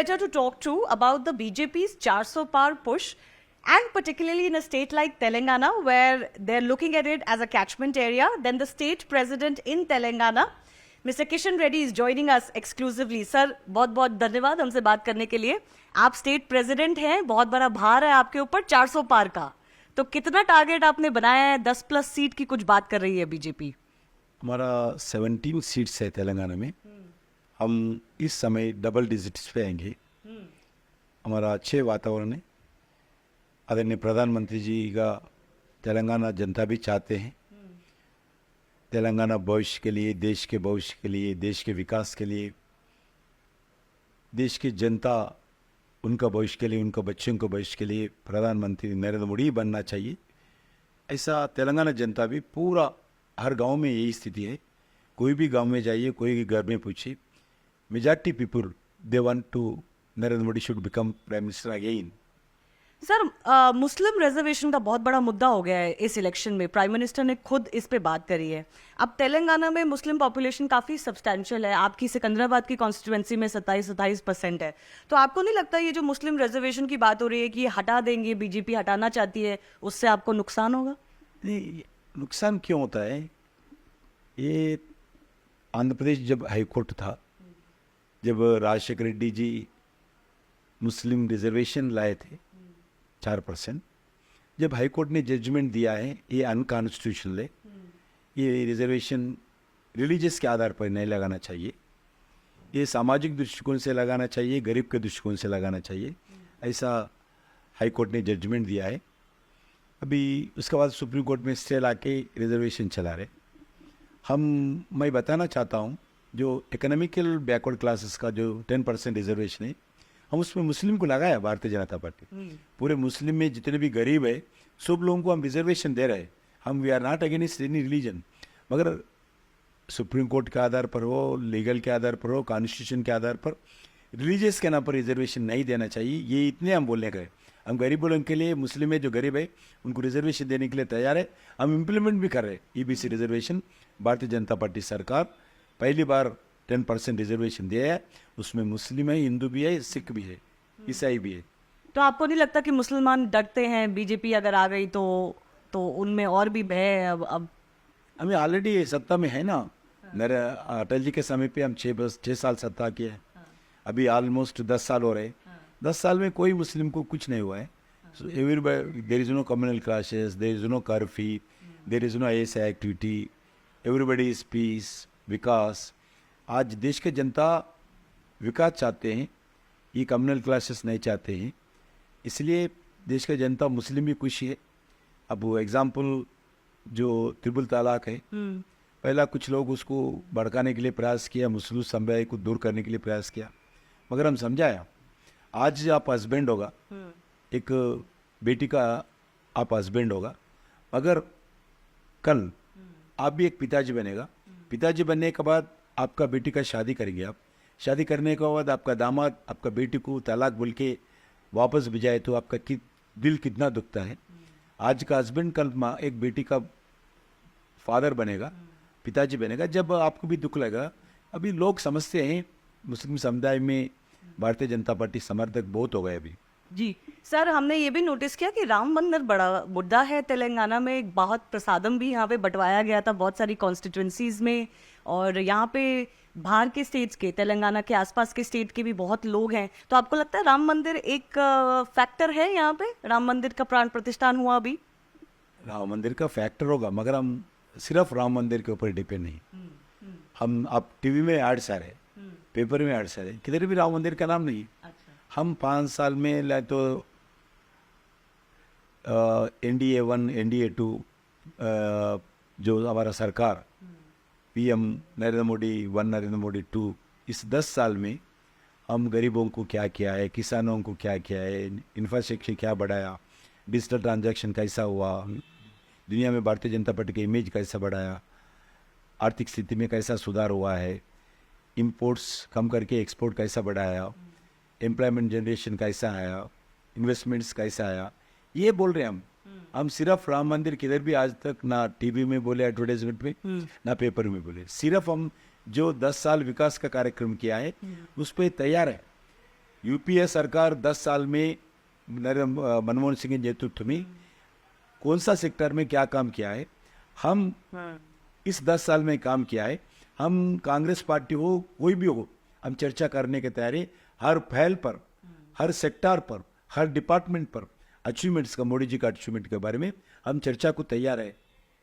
better to talk to about the BJP's 400 par push, and particularly in a state like Telangana, where they're looking at it as a catchment area. Then the state president in Telangana, Mr. Kishan Reddy, is joining us exclusively. Sir, बहुत बहुत धन्यवाद हमसे बात करने के लिए. आप state president हैं, बहुत बड़ा भार है आपके ऊपर 400 पार का. तो कितना टारगेट आपने बनाया है? 10+ सीट की कुछ बात कर रही है बीजेपी. हमारा 17 सीट्स है तेलंगाना में. हम इस समय डबल डिजिट्स पे आएंगे. हमारा अच्छे वातावरण है. आदरणीय प्रधानमंत्री जी का तेलंगाना जनता भी चाहते हैं. तेलंगाना भविष्य के लिए, देश के भविष्य के लिए, देश के विकास के लिए, देश की जनता उनका भविष्य के लिए, उनका बच्चों के भविष्य के लिए प्रधानमंत्री नरेंद्र मोदी ही बनना चाहिए. ऐसा तेलंगाना जनता भी पूरा हर गांव में यही स्थिति है. कोई भी गांव में जाइए, कोई भी घर में पूछिए, majority people they want to Narendra Modi should become prime minister again. Sir, Muslim reservation का बहुत बड़ा मुद्दा हो गया है इस इलेक्शन में. प्राइम मिनिस्टर ने खुद इस पे बात करी है. अब तेलंगाना में मुस्लिम पॉपुलेशन काफ़ी सब्सटैंशियल है. आपकी सिकंदराबाद की कॉन्स्टिट्यूएंसी में 27% है. तो आपको नहीं लगता ये जो मुस्लिम रिजर्वेशन की बात हो रही है कि ये हटा देंगे, बीजेपी हटाना चाहती है, उससे आपको नुकसान होगा? नहीं, नुकसान क्यों होता है? ये आंध्र प्रदेश जब हाईकोर्ट था, जब राजशेखर रेड्डी जी मुस्लिम रिजर्वेशन लाए थे 4%, जब हाईकोर्ट ने जजमेंट दिया है ये अनकॉन्स्टिट्यूशनल है, ये रिजर्वेशन रिलीजियस के आधार पर नहीं लगाना चाहिए, ये सामाजिक दृष्टिकोण से लगाना चाहिए, गरीब के दृष्टिकोण से लगाना चाहिए, ऐसा हाईकोर्ट ने जजमेंट दिया है. अभी उसके बाद सुप्रीम कोर्ट में स्टे लाके रिजर्वेशन चला रहे. मैं बताना चाहता हूँ, जो इकोनॉमिकल बैकवर्ड क्लासेस का जो 10% रिजर्वेशन है, हम उसमें मुस्लिम को लगाया भारतीय जनता पार्टी. पूरे मुस्लिम में जितने भी गरीब है सब लोगों को हम रिजर्वेशन दे रहे हैं. हम we are not against any religion, मगर सुप्रीम कोर्ट के आधार पर हो, लीगल के आधार पर हो, कॉन्स्टिट्यूशन के आधार पर रिलीजियस के नाम पर रिजर्वेशन नहीं देना चाहिए. ये इतने हम बोलने गए. हम गरीब लोगों के लिए, मुस्लिम है जो गरीब है उनको रिजर्वेशन देने के लिए तैयार है. हम इम्प्लीमेंट भी कर रहे हैं EBC reservation. Bharatiya Janata party सरकार पहली बार 10% रिजर्वेशन दिया है. उसमें मुस्लिम है, हिंदू भी है, सिख भी है, ईसाई भी है. तो आपको नहीं लगता कि मुसलमान डरते हैं बीजेपी अगर आ गई तो उनमें और भी भय है? अब हमें ऑलरेडी सत्ता में है ना. अटल जी के समय पे हम 6 साल सत्ता किए हैं. अभी ऑलमोस्ट 10 साल हो रहे. 10 साल में कोई मुस्लिम को कुछ नहीं हुआ है. There is no communal classes, there is no curfew, there is no ऐसा एक्टिविटी. एवरीबडी इज पीस, विकास. आज देश के जनता विकास चाहते हैं, ये कम्युनल क्लासेस नहीं चाहते हैं. इसलिए देश का जनता, मुस्लिम भी खुशी है. अब वो एग्जाम्पल जो ट्रिपल तलाक है, पहला कुछ लोग उसको भड़काने के लिए प्रयास किया, मुस्लिम समुदाय को दूर करने के लिए प्रयास किया, मगर हम समझाया. आज आप हस्बैंड होगा, एक बेटी का आप हस्बैंड होगा, मगर कल आप भी एक पिताजी बनेगा. पिताजी बनने के बाद आपका बेटी का शादी करेंगे. आप शादी करने के बाद आपका दामाद आपका बेटी को तलाक बोल के वापस भिजाए तो आपका दिल कितना दुखता है. आज का हस्बैंड कल एक बेटी का फादर बनेगा, पिताजी बनेगा, जब आपको भी दुख लगेगा. अभी लोग समझते हैं, मुस्लिम समुदाय में भारतीय जनता पार्टी समर्थक बहुत हो गए अभी. जी सर, हमने ये भी नोटिस किया कि राम मंदिर बड़ा मुद्दा है तेलंगाना में. एक बहुत प्रसादम भी यहाँ पे बंटवाया गया था बहुत सारी कॉन्स्टिट्यूंसीज में, और यहाँ पे बाहर के स्टेट्स के, तेलंगाना के आसपास के स्टेट के भी बहुत लोग हैं. तो आपको लगता है राम मंदिर एक फैक्टर है यहाँ पे? राम मंदिर का प्राण प्रतिष्ठान हुआ अभी. राम मंदिर का फैक्टर होगा, मगर हम सिर्फ राम मंदिर के ऊपर डिपेंड नहीं. हम आप टीवी में एड्स आ रहे, पेपर में एड्स आ रहे, किधर भी राम मंदिर का नाम नहीं. हम 5 साल में लाए तो NDA 1, NDA 2, जो हमारा सरकार PM नरेंद्र मोदी 1, नरेंद्र मोदी 2, इस 10 साल में हम गरीबों को क्या किया है, किसानों को क्या किया है, इंफ्रास्ट्रक्चर क्या बढ़ाया, डिजिटल ट्रांजैक्शन कैसा हुआ, दुनिया में भारतीय जनता पार्टी का इमेज कैसा बढ़ाया, आर्थिक स्थिति में कैसा सुधार हुआ है, इंपोर्ट्स कम करके एक्सपोर्ट कैसा बढ़ाया, एम्प्लॉयमेंट जनरेशन कैसा आया, इन्वेस्टमेंट्स कैसा आया, ये बोल रहे हैं हम सिर्फ राम मंदिर किधर भी आज तक ना टीवी में बोले, एडवर्टाइजमेंट में, ना पेपर में बोले. सिर्फ हम जो 10 साल विकास का कार्यक्रम किया है उस पर तैयार है. यूपीए सरकार 10 साल में मनमोहन सिंह के नेतृत्व में कौन सा सेक्टर में क्या काम किया है, हम इस 10 साल में काम किया है। हम कांग्रेस पार्टी हो कोई भी हो, हम चर्चा करने के तैयार हैं। हर फैल पर, हर सेक्टर पर, हर डिपार्टमेंट पर अचीवमेंट्स का, मोदी जी का अचीवमेंट के बारे में हम चर्चा को तैयार है।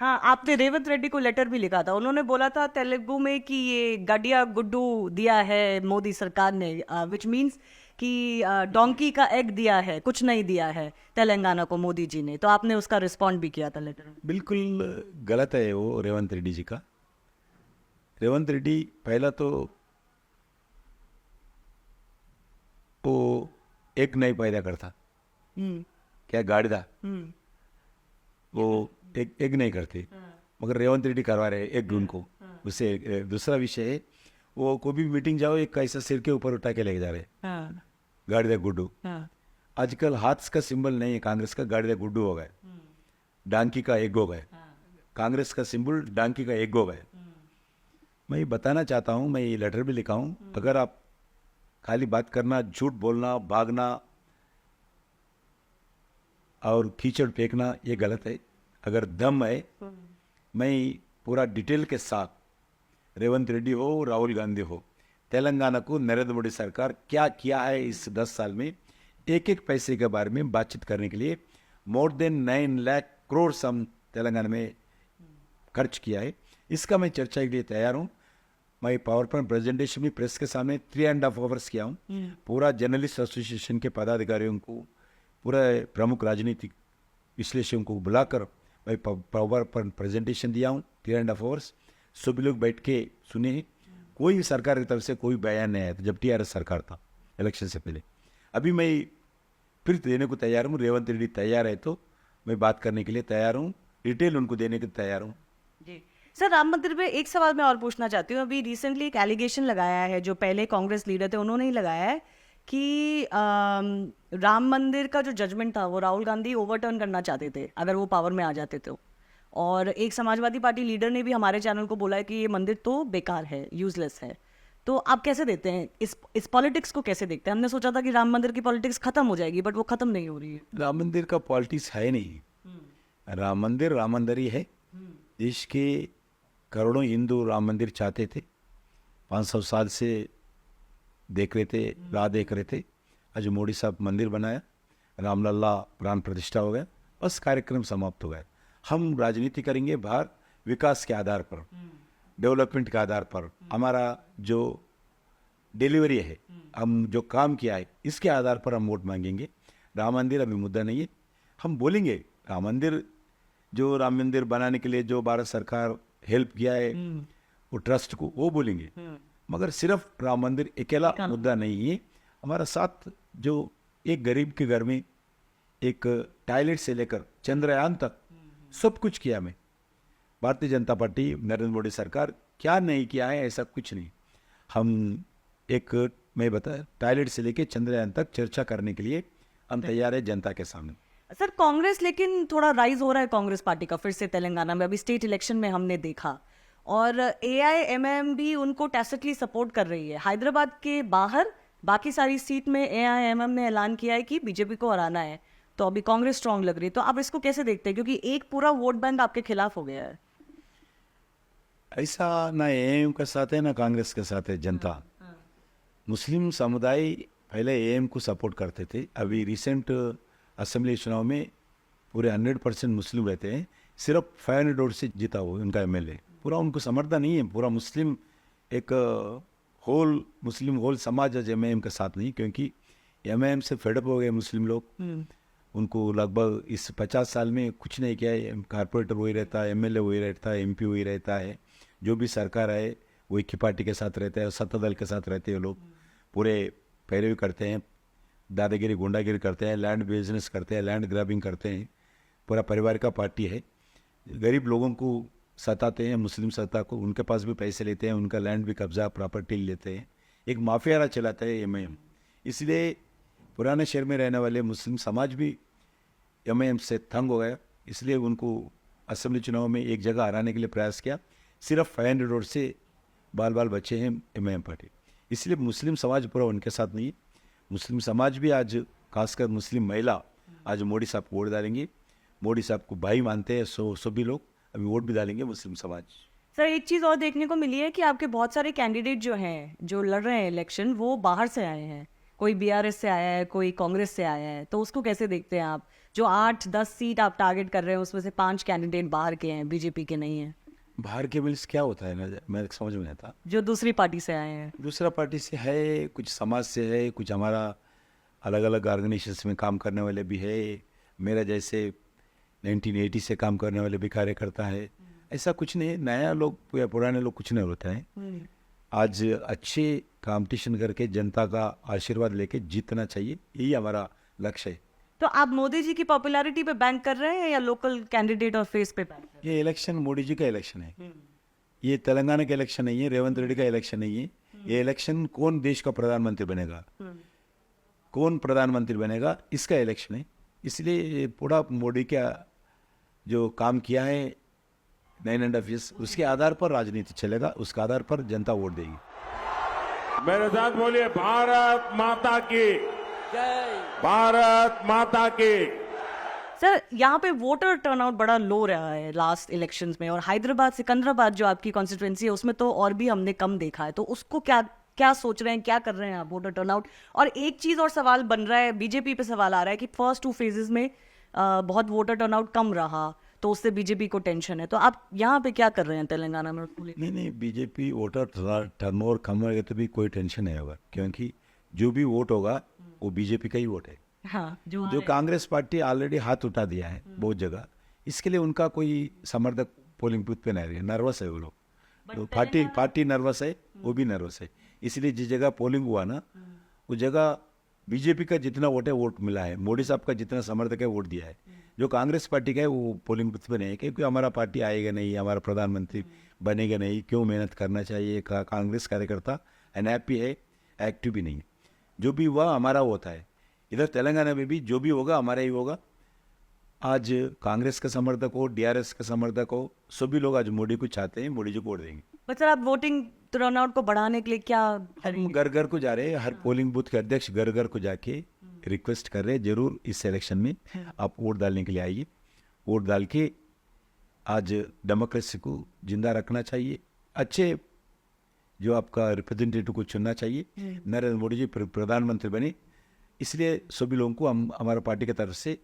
हाँ, आपने रेवंत रेड्डी को लेटर भी लिखा था, उन्होंने बोला था तेलुगु में कि ये गडिया गुड्डू दिया है मोदी सरकार ने, विच मीन्स कि डोंकी का एग दिया है, कुछ नहीं दिया है तेलंगाना को मोदी जी ने। तो आपने उसका रिस्पॉन्ड भी किया था लेटर में। बिल्कुल गलत है वो रेवंत रेड्डी जी का। रेवंत रेड्डी पहला तो वो एक नहीं पैदा करता, क्या गाड़ीदा वो एक नहीं करते, मगर रेवंत रेड्डी करवा रहे एक उनको। उससे दूसरा विषय है, वो कोई भी मीटिंग जाओ एक कैसा सिर के ऊपर उठा के लेके जा रहे गाड़ीदा गुड्डू। आजकल हाथ का सिंबल नहीं है कांग्रेस का, गाड़ीदा गुड्डू हो गए, डांकी का एग हो गए। कांग्रेस का सिंबल डांकी का एग हो गए। मैं ये बताना चाहता हूँ, मैं ये लेटर भी लिखा हूँ, अगर आप खाली बात करना, झूठ बोलना, भागना और कीचड़ फेंकना ये गलत है। अगर दम है, मैं पूरा डिटेल के साथ रेवंत रेड्डी हो, राहुल गांधी हो, तेलंगाना को नरेंद्र मोदी सरकार क्या किया है इस 10 साल में, एक एक पैसे के बारे में बातचीत करने के लिए मोर देन 9 लाख करोड़ सम तेलंगाना में खर्च किया है। इसका मैं चर्चा के लिए तैयार हूँ। मैं पावर पॉइंट प्रेजेंटेशन भी प्रेस के सामने 3.5 आवर्स किया हूँ। पूरा जर्नलिस्ट एसोसिएशन के पदाधिकारियों को, पूरा प्रमुख राजनीतिक विश्लेषकों को बुलाकर मैं पावर पॉइंट प्रेजेंटेशन दिया हूँ 3.5 आवर्स। सभी लोग बैठ के सुने। कोई भी सरकार की तरफ से कोई बयान नहीं आया था जब टीआरएस सरकार था इलेक्शन से पहले। अभी मैं फिर देने को तैयार हूँ। रेवंत रेड्डी तैयार है तो मैं बात करने के लिए तैयार हूँ, डिटेल उनको देने के तैयार हूँ। जी सर, राम मंदिर पे एक सवाल मैं और पूछना चाहती हूँ। अभी रिसेंटली एक एलिगेशन लगाया है, जो पहले कांग्रेस लीडर थे उन्होंने ही लगाया है कि राम मंदिर का जो जजमेंट था वो राहुल गांधी ओवरटर्न करना चाहते थे अगर वो पावर में आ जाते तो। और एक समाजवादी पार्टी लीडर ने भी हमारे चैनल को बोला है कि ये मंदिर तो बेकार है, यूजलेस है। तो आप कैसे देखते हैं इस पॉलिटिक्स को, कैसे देखते हैं? हमने सोचा था कि राम मंदिर की पॉलिटिक्स खत्म हो जाएगी, बट वो खत्म नहीं हो रही है। राम मंदिर का पॉलिटिक्स है नहीं। राम मंदिर ही है। देश के करोड़ों हिंदू राम मंदिर चाहते थे, 500 साल से देख रहे थे, राह देख रहे थे। आज मोदी साहब मंदिर बनाया, रामलला प्राण प्रतिष्ठा हो गया, बस कार्यक्रम समाप्त हो गया। हम राजनीति करेंगे बाहर विकास के आधार पर, डेवलपमेंट के आधार पर। हमारा जो डिलीवरी है, हम जो काम किया है, इसके आधार पर हम वोट मांगेंगे। राम मंदिर अभी मुद्दा नहीं है। हम बोलेंगे राम मंदिर बनाने के लिए जो भारत सरकार हेल्प किया है वो ट्रस्ट को, वो बोलेंगे, मगर सिर्फ राम मंदिर अकेला मुद्दा नहीं है। हमारा साथ जो एक गरीब के घर में एक टॉयलेट से लेकर चंद्रयान तक सब कुछ किया। मैं भारतीय जनता पार्टी, नरेंद्र मोदी सरकार क्या नहीं किया है, ऐसा कुछ नहीं। हम मैं बताया, टॉयलेट से लेकर चंद्रयान तक चर्चा करने के लिए हम तैयार है जनता के सामने। सर, कांग्रेस लेकिन थोड़ा राइज हो रहा है कांग्रेस पार्टी का फिर से तेलंगाना में, अभी स्टेट इलेक्शन में हमने देखा। और AIMIM भी उनको टैसिटली सपोर्ट कर रही है। हैदराबाद के बाहर बाकी सारी सीट में AIMIM ने ऐलान किया है कि बीजेपी को हराना है, तो अभी कांग्रेस स्ट्रांग लग रही है। तो आप इसको कैसे देखते हैं, क्योंकि एक पूरा वोट बैंक आपके खिलाफ हो गया है? ऐसा ना AM के साथ है ना कांग्रेस के साथ है जनता। मुस्लिम समुदाय पहले AM को सपोर्ट करते थे। अभी रिसेंट असेंबली चुनाव में पूरे 100% मुस्लिम रहते हैं। सिर्फ 500 वोट से जीता हुआ उनका MLA। पूरा उनको समर्थन नहीं है। पूरा मुस्लिम एक मुस्लिम होल समाज आज MIM के साथ नहीं, क्योंकि MIM से फेडअप हो गए मुस्लिम लोग। उनको लगभग इस 50 साल में कुछ नहीं किया है। कारपोरेटर वही रहता है, MLA वही रहता है, MP वही रहता है, जो भी सरकार आए वो एक ही पार्टी के साथ रहते हैं, सत्ता दल के साथ रहते हैं। लोग पूरे पैरवी करते हैं, दादागिरी गुंडागिरी करते हैं, लैंड बिजनेस करते हैं, लैंड ग्रैबिंग करते हैं। पूरा परिवार का पार्टी है। गरीब लोगों को सताते हैं, मुस्लिम सत्ता को, उनके पास भी पैसे लेते हैं, उनका लैंड भी कब्जा, प्रॉपर्टी लेते हैं। एक माफिया राज चलाता है MIM। इसलिए पुराने शहर में रहने वाले मुस्लिम समाज भी MIM से तंग हो गया। इसलिए उनको असेंबली चुनाव में एक जगह हराने के लिए प्रयास किया। सिर्फ 500 वोट से बाल बचे हैं MIM पार्टी। इसलिए मुस्लिम समाज पूरा उनके साथ नहीं है। मुस्लिम समाज भी आज, खासकर मुस्लिम महिला आज मोदी साहब को वोट डालेंगे। मोदी साहब को भाई मानते हैं सभी लोग, अभी वोट भी डालेंगे मुस्लिम समाज। सर एक चीज़ और देखने को मिली है कि आपके बहुत सारे कैंडिडेट जो हैं जो लड़ रहे हैं इलेक्शन, वो बाहर से आए हैं। कोई बीआरएस से आया है, कोई कांग्रेस से आया है, तो उसको कैसे देखते हैं आप? जो 8-10 सीट आप टारगेट कर रहे हैं उसमें से 5 कैंडिडेट बाहर के हैं, बीजेपी के नहीं हैं, बाहर के मिल्स क्या होता है ना, मैं समझ में नहीं आता। जो दूसरी पार्टी से आए हैं। दूसरा पार्टी से है, कुछ समाज से है, कुछ हमारा अलग अलग ऑर्गेनाइजेशन में काम करने वाले भी है, मेरा जैसे 1980 से काम करने वाले भी कार्यकर्ता है। ऐसा कुछ नहीं है, नया लोग या पुराने लोग कुछ नहीं होता है। आज अच्छे कंपटीशन करके जनता का आशीर्वाद लेके जीतना चाहिए, यही हमारा लक्ष्य है। तो आप मोदी जी की पॉपुलैरिटी पे बैंक कर रहे हैं या लोकल कैंडिडेट और फेस पे बैंक कर ये इलेक्शन मोदी जी का इलेक्शन है, ये तेलंगाना का इलेक्शन नहीं है, रेवंत रेड्डी का इलेक्शन नहीं है। ये इलेक्शन कौन देश का प्रधानमंत्री बनेगा, कौन प्रधानमंत्री बनेगा, इसका इलेक्शन है। इसलिए पूरा मोदी का जो काम किया है 9.5 years, उसके आधार पर राजनीति चलेगा, उसके आधार पर जनता वोट देगी। मेरे साथ बोलिए भारत माता की जय, भारत माता की। सर यहाँ पे वोटर टर्नआउट बड़ा लो रहा है लास्ट इलेक्शंस में, और हैदराबाद सिकंदराबाद जो आपकी कॉन्स्टिट्यूंसी है उसमें तो और भी हमने कम देखा है। तो उसको क्या क्या सोच रहे हैं, क्या कर रहे हैं आप वोटर टर्नआउट? और एक चीज़ और सवाल बन रहा है, बीजेपी पे सवाल आ रहा है कि फर्स्ट 2 phases में बहुत वोटर टर्नआउट कम रहा, तो उससे बीजेपी को टेंशन है। तो आप यहाँ पे क्या कर रहे हैं तेलंगाना में? नहीं, बीजेपी वोटर टर्नओवर कम रहेगा तो भी कोई टेंशन नहीं होगा, क्योंकि जो भी वोट होगा वो बीजेपी का ही वोट है। हाँ, जो कांग्रेस पार्टी ऑलरेडी हाथ उठा दिया है बहुत जगह, इसके लिए उनका कोई समर्थक पोलिंग बूथ पे नहीं रहे, नर्वस है वो लोग। तो पार्टी नर्वस है, वो भी नर्वस है। इसलिए जिस जगह पोलिंग हुआ ना, उस जगह बीजेपी का जितना वोट है वोट मिला है, मोदी साहब का जितना समर्थक है वोट दिया है। जो कांग्रेस पार्टी का है वो पोलिंग बूथ पे नहीं है, क्योंकि हमारा पार्टी आएगा नहीं, हमारा प्रधानमंत्री बनेगा नहीं, क्यों मेहनत करना चाहिए। कांग्रेस कार्यकर्ता अनहैप्पी है, एक्टिव भी नहीं है। जो भी हुआ हमारा होता है, इधर तेलंगाना में भी जो भी होगा हमारा ही होगा। आज कांग्रेस का समर्थक हो, डीआरएस का समर्थक हो, सभी लोग आज मोदी को चाहते हैं, मोदी जी को वोट देंगे। बट सर आप वोटिंग टर्नआउट को बढ़ाने के लिए क्या हम घर घर को जा रहे हैं, हर पोलिंग बूथ के अध्यक्ष घर घर को जाके रिक्वेस्ट कर रहे हैं, जरूर इस इलेक्शन में आप वोट डालने के लिए आइए। वोट डाल के आज डेमोक्रेसी को जिंदा रखना चाहिए, अच्छे जो आपका रिप्रेजेंटेटिव को चुनना चाहिए। नरेंद्र मोदी जी प्रधानमंत्री बने, इसलिए सभी लोगों को हम हमारा पार्टी की तरफ से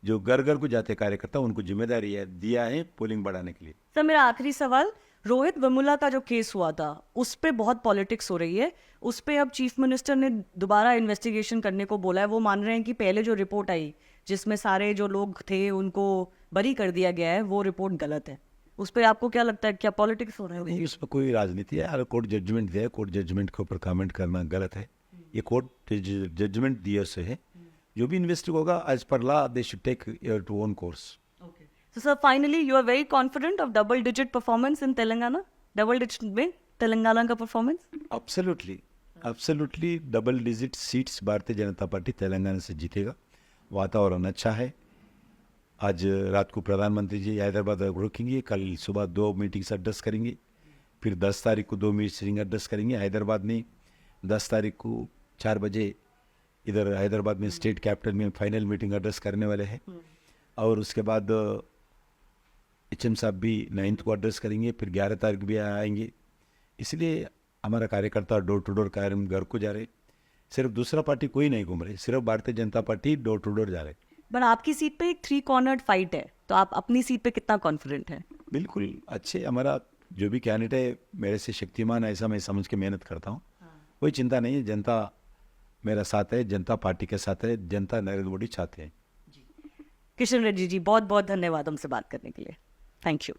जो घर घर को जाते कार्यकर्ता उनको जिम्मेदारी है दिया है पोलिंग बढ़ाने के लिए। सर मेरा आखिरी सवाल, रोहित वेमुला का जो केस हुआ था उस पे बहुत पॉलिटिक्स हो रही है, उस पे अब चीफ मिनिस्टर ने दोबारा इन्वेस्टिगेशन करने को बोला है। वो मान रहे हैं कि पहले जो रिपोर्ट आई जिसमें सारे जो लोग थे उनको बरी कर दिया गया है, वो रिपोर्ट गलत है। उस पर आपको क्या लगता है, क्या पॉलिटिक्स हो रहा है? नहीं, उसमें कोई राजनीति है यार, कोर्ट जजमेंट दिया है, कोर्ट जजमेंट के ऊपर कमेंट करना गलत है। ये कोर्ट जजमेंट दिया से है, जो भी इन्वेस्टिग होगा as per law they should take to own course. So sir, finally you are very confident of double digit performance in Telangana? Double digit में तेलंगाना का performance? Absolutely double digit seats Bharatiya Janata party Telangana से जीतेगा। वातावरण अच्छा है। आज रात को प्रधानमंत्री जी हैदराबाद रुकेंगे, कल सुबह 2 मीटिंग्स एड्रेस करेंगे, फिर 10 तारीख को 2 मीटिंग एड्रेस करेंगे हैदराबाद में। 10 तारीख को 4 बजे इधर हैदराबाद में स्टेट कैपिटल में फाइनल मीटिंग एड्रेस करने वाले हैं। और उसके बाद HM साहब भी 9th को एड्रेस करेंगे, फिर 11 तारीख भी आएंगे। इसलिए हमारा कार्यकर्ता डोर टू डोर कार्यक्रम घर को जा रहे, सिर्फ दूसरा पार्टी कोई नहीं घूम रहे, सिर्फ Bharatiya Janata party door to door जा रहे। बट आपकी सीट पे एक 3 कॉर्नर्ड फाइट है, तो आप अपनी सीट पे कितना कॉन्फिडेंट हैं? बिल्कुल अच्छे, हमारा जो भी कैंडिडेट है मेरे से शक्तिमान, ऐसा मैं समझ के मेहनत करता हूँ। कोई चिंता नहीं है, जनता मेरा साथ है, जनता पार्टी के साथ है, जनता नरेंद्र मोदी चाहते हैं। किशन रेड्डी जी बहुत बहुत धन्यवाद हमसे बात करने के लिए। Thank you.